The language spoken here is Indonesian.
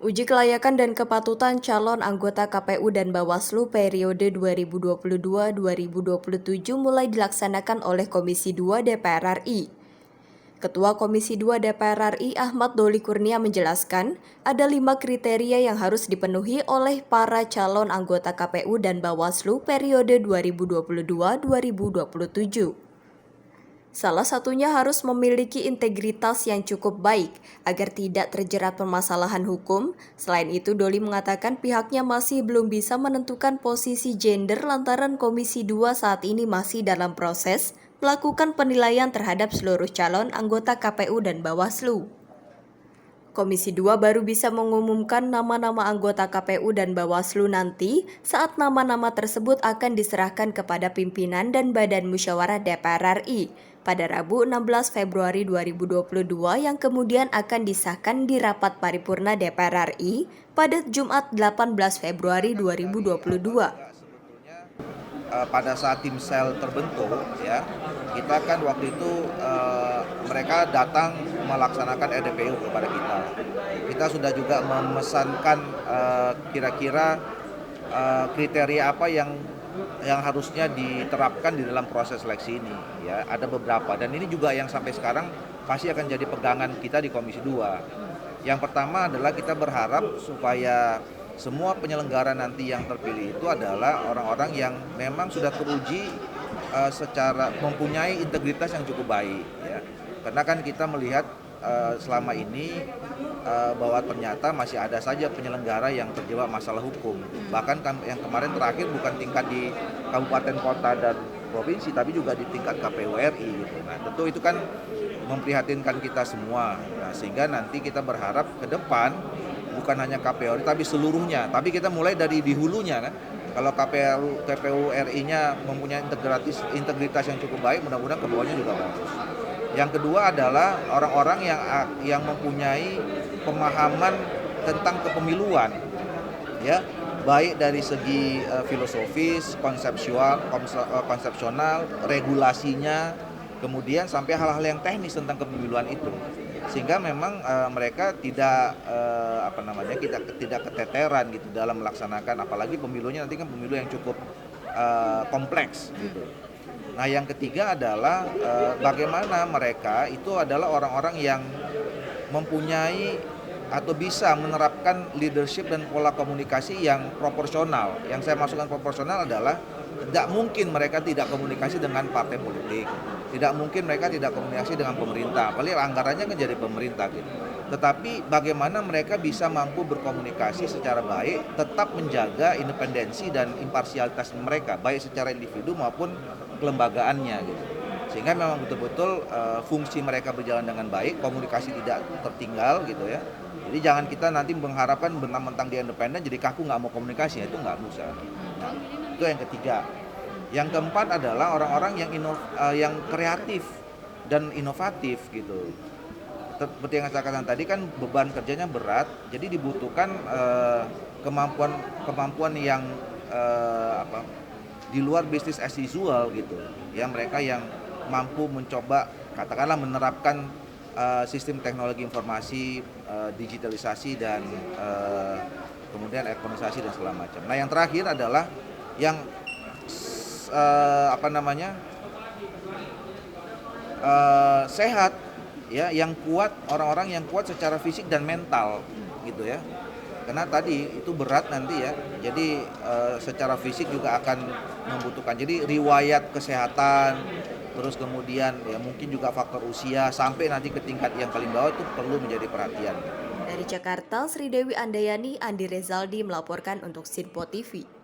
Uji kelayakan dan kepatutan calon anggota KPU dan Bawaslu periode 2022-2027 mulai dilaksanakan oleh Komisi 2 DPR RI. Ketua Komisi 2 DPR RI Ahmad Doli Kurnia menjelaskan, ada 5 kriteria yang harus dipenuhi oleh para calon anggota KPU dan Bawaslu periode 2022-2027. Salah satunya harus memiliki integritas yang cukup baik agar tidak terjerat permasalahan hukum. Selain itu, Doli mengatakan pihaknya masih belum bisa menentukan posisi gender lantaran Komisi 2 saat ini masih dalam proses melakukan penilaian terhadap seluruh calon anggota KPU dan Bawaslu. Komisi 2 baru bisa mengumumkan nama-nama anggota KPU dan Bawaslu nanti saat nama-nama tersebut akan diserahkan kepada pimpinan dan Badan Musyawarah DPR RI pada Rabu 16 Februari 2022 yang kemudian akan disahkan di rapat paripurna DPR RI pada Jumat 18 Februari 2022. Pada saat tim sel terbentuk, ya kita kan waktu itu mereka datang melaksanakan RDPU kepada kita. Kita sudah juga memesankan kira-kira kriteria apa yang harusnya diterapkan di dalam proses seleksi ini. Ya, ada beberapa dan ini juga yang sampai sekarang pasti akan jadi pegangan kita di Komisi 2. Yang pertama adalah kita berharap supaya semua penyelenggara nanti yang terpilih itu adalah orang-orang yang memang sudah teruji secara mempunyai integritas yang cukup baik, ya. Karena kan kita melihat selama ini bahwa ternyata masih ada saja penyelenggara yang terjebak masalah hukum. Bahkan yang kemarin terakhir bukan tingkat di kabupaten, kota, dan provinsi, tapi juga di tingkat KPU RI. Gitu. Nah, tentu itu kan memprihatinkan kita semua. Nah, sehingga nanti kita berharap ke depan bukan hanya KPU RI tapi seluruhnya. Tapi kita mulai dari di hulunya kan. Kalau KPU RI-nya mempunyai integritas yang cukup baik, mudah-mudahan ke bawahnya juga bagus. Yang kedua adalah orang-orang yang mempunyai pemahaman tentang kepemiluan, ya, baik dari segi filosofis, konsepsional, regulasinya, kemudian sampai hal-hal yang teknis tentang kepemiluan itu. Sehingga memang mereka tidak tidak keteteran gitu dalam melaksanakan, apalagi pemilunya nanti kan pemilu yang cukup kompleks gitu. Nah, yang ketiga adalah bagaimana mereka itu adalah orang-orang yang mempunyai atau bisa menerapkan leadership dan pola komunikasi yang proporsional. Yang saya maksudkan proporsional adalah tidak mungkin mereka tidak komunikasi dengan partai politik, tidak mungkin mereka tidak komunikasi dengan pemerintah, apalagi anggarannya kan jadi pemerintah gitu. Tetapi bagaimana mereka bisa mampu berkomunikasi secara baik, tetap menjaga independensi dan imparsialitas mereka, baik secara individu maupun kelembagaannya gitu. Sehingga memang betul-betul fungsi mereka berjalan dengan baik, komunikasi tidak tertinggal gitu ya. Jadi jangan kita nanti mengharapkan mentang-mentang dia independen jadi kaku nggak mau komunikasi, itu nggak bisa. Nah, itu yang ketiga. Yang keempat adalah orang-orang yang kreatif dan inovatif gitu. Seperti yang saya katakan tadi kan beban kerjanya berat, jadi dibutuhkan kemampuan yang di luar bisnis as usual gitu. Ya, mereka yang mampu mencoba katakanlah menerapkan sistem teknologi informasi, digitalisasi dan kemudian elektronisasi dan segala macam. Nah, yang terakhir adalah yang sehat, ya, yang kuat, orang-orang yang kuat secara fisik dan mental gitu ya. Karena tadi itu berat nanti ya. Jadi secara fisik juga akan membutuhkan. Jadi riwayat kesehatan, terus kemudian ya mungkin juga faktor usia sampai nanti ke tingkat yang paling bawah itu perlu menjadi perhatian. Dari Jakarta, Sri Dewi Andayani, Andi Rezaldi melaporkan untuk Sinpo TV.